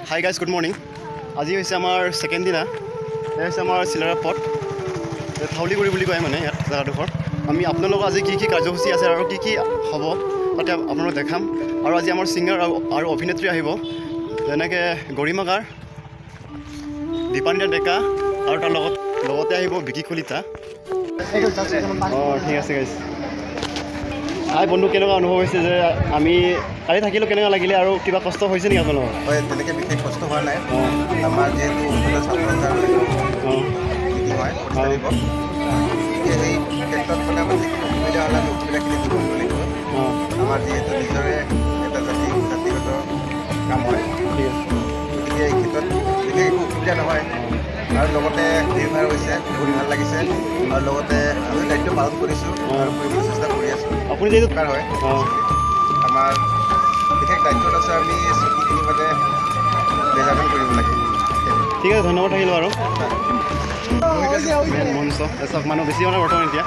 Hi guys good morning. আজি হৈছে আমাৰ ছেকেণ্ড দিনা। এয়া হৈছে আমাৰ চিলাৰা পথ, থাউলিগুৰি বুলি কয় মানে ইয়াত জেগাডোখৰ। আমি আপোনালোকৰ আজি কি কাৰ্যসূচী আছে আৰু কি হ'ব তাতে আপোনালোকক দেখাম। আৰু আজি আমাৰ ছিংগাৰ আৰু অভিনেত্ৰী আহিব, যেনেকৈ গৰিমাকাৰ, দীপান্বিতা ডেকা আৰু তাৰ লগতে আহিব বিকি কলিতা। ঠিক আছে গাইজ। হাই বন্ধু, কেনেকুৱা অনুভৱ হৈছে যে আমি কালি থাকিলোঁ, কেনেকুৱা লাগিলে আৰু কিবা কষ্ট হৈছে নেকি আপোনালোকৰ? হয়, তেনেকৈ বিশেষ কষ্ট হোৱা নাই। আমাৰ যিহেতু ছাত্ৰ মিটিং হয় দিব, গতিকে সেই ক্ষেত্ৰত মানে আমাৰ যিখিনি অসুবিধা হ'লে আমি অসুবিধাখিনি দূৰ কৰিব লাগিব। আমাৰ যিহেতু নিজৰে এটা জাতিগত কাম হয়, গতিকে এই ক্ষেত্ৰত বিশেষ একো অসুবিধা নহয়। আৰু লগতে নিৰ্ভৰ হৈছে, বহুত ভাল লাগিছে। আৰু লগতে আমি দায়িত্ব পালন কৰিছোঁ আৰু কৰিবলৈ চেষ্টা কৰি আছোঁ। আপুনি যিহেতু দৰকাৰ হয়, আমাৰ বিশেষ দায়িত্বত আছে, আমি চকীখিনি মানে মেজাৰমেণ্ট কৰিব লাগে। ঠিক আছে, ধন্যবাদ থাকিলোঁ। আৰু মঞ্চ চাওক, মানুহ বেছি মানে বৰ্তমান এতিয়া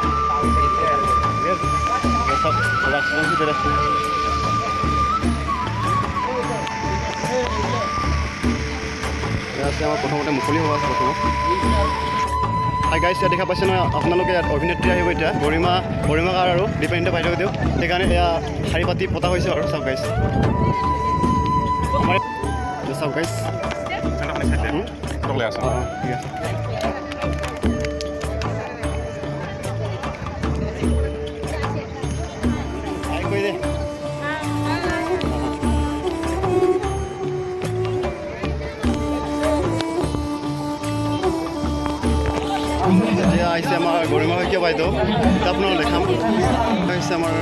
আছে আমাৰ প্ৰথমতে মুকলি হোৱা আছে প্ৰথমত। হাই গাইজ, ইয়াত দেখা পাইছে নহয় আপোনালোকে, ইয়াত অভিনেত্ৰী আহিব এতিয়া, গৰিমাকাৰ আৰু দীপান্বিতা বাইদেউ। সেইকাৰণে এয়া শাৰী পাতি পতা হৈছে আৰু চাওক গাইজ, আমাৰ চাওক গাইজ। ঠিক আছে। এতিয়া আহিছে আমাৰ গৰিমা শইকীয়া বাইদেউ, এতিয়া আপোনালোক দেখাম। আহিছে আমাৰ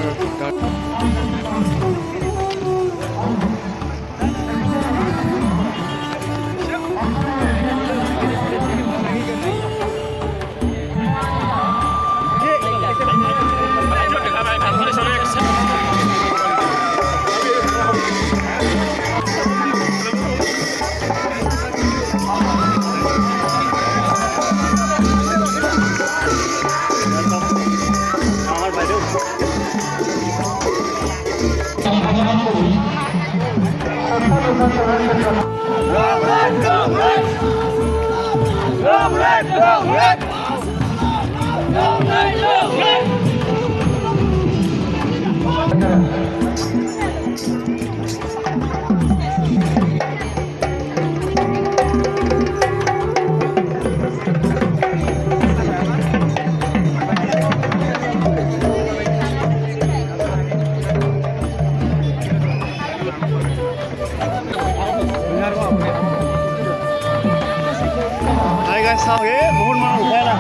চাওক, বহুত মানুহ উঠাই না।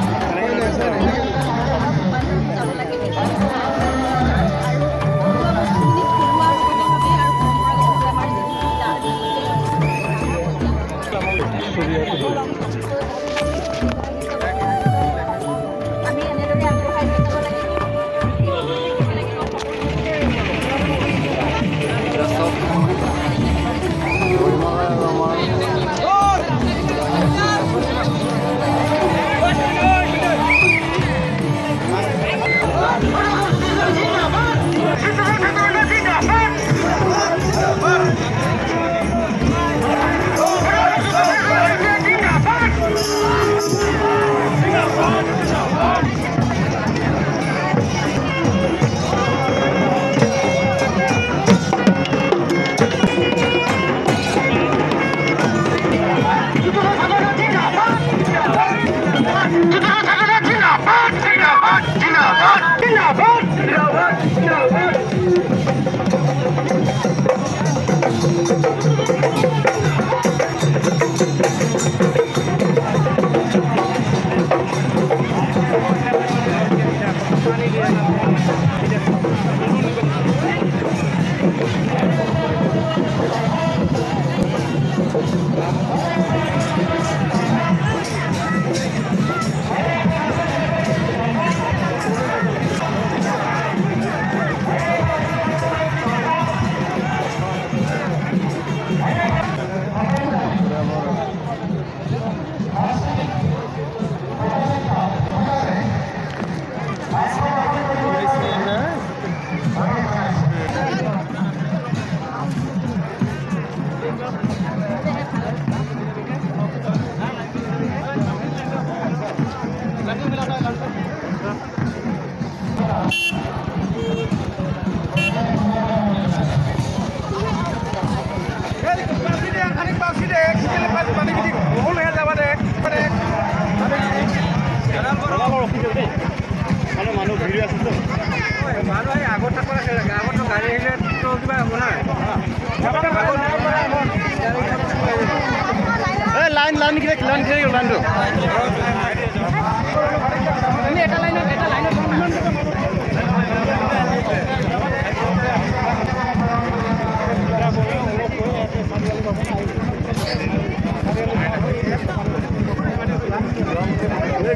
লাইন কিনে লাইনটো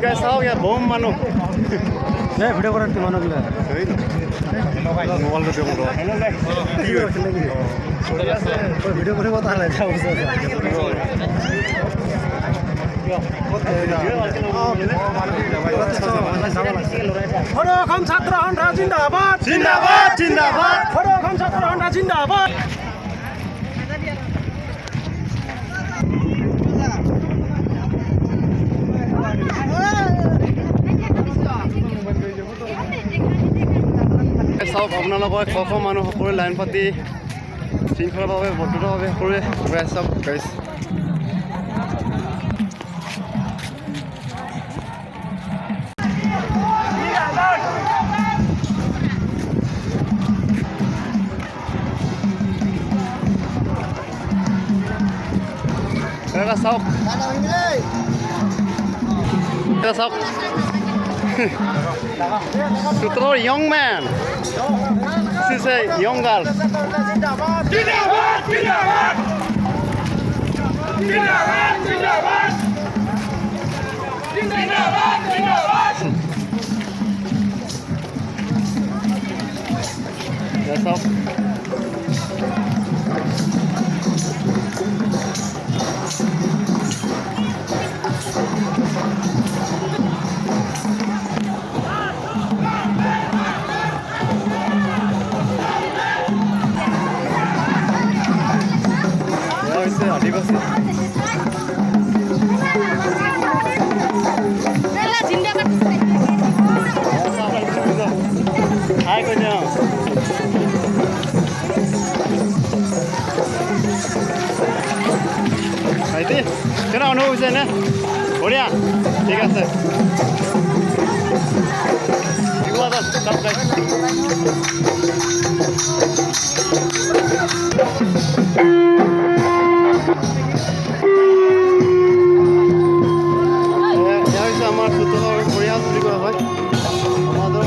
গাই চাওক ইয়াত বম মানুহ ভিডিঅ' কৰাৰ মানুহ মোবাইলটো ভিডিঅ' কৰিব তাহলে অসম ছাত্ৰ সন্থা জিন্দাবাদ জিন্দাবাদ জিন্দাবাদ অসম ছাত্ৰ সন্থা জিন্দাবাদ চাওক আপোনালোকৰ শ মানুহ সকলোৱে লাইন পাতি শৃংখলাভাৱে বদ্ধভাৱে সকলোৱে গৈ আছে চাওক গাইছ চাওক চাওক Sutra young man. This is a young girl. জিন্দাবাদ জিন্দাবাদ জিন্দাবাদ জিন্দাবাদ জিন্দাবাদ জিন্দাবাদ That's all. আদিবাসী হাই কৈ দিওঁ ভাইটি কেনে অনুভৱ হৈছে নে বঢ়িয়া ঠিক আছে আমাৰ চতুৰ্থৰ পৰিয়াল বুলি কোৱা হয় সমাজৰ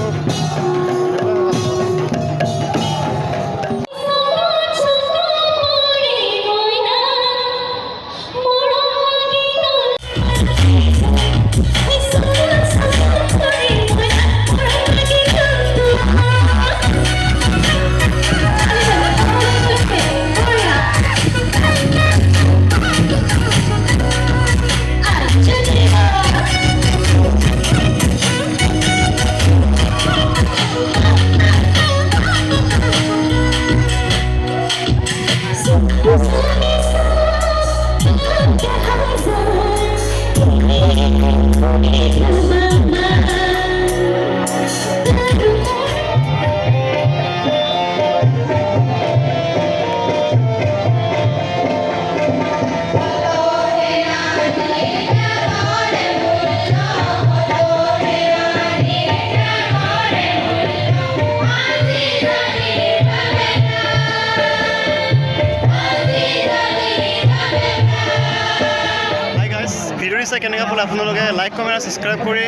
ভিডিঅ'টো চাই কেনেকৈ পালে আপোনালোকে লাইক কমেণ্ট ছাবস্ক্ৰাইব কৰি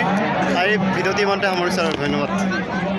ভিডিঅ'টি ইমানতে সামৰিছোঁ আৰু ধন্যবাদ।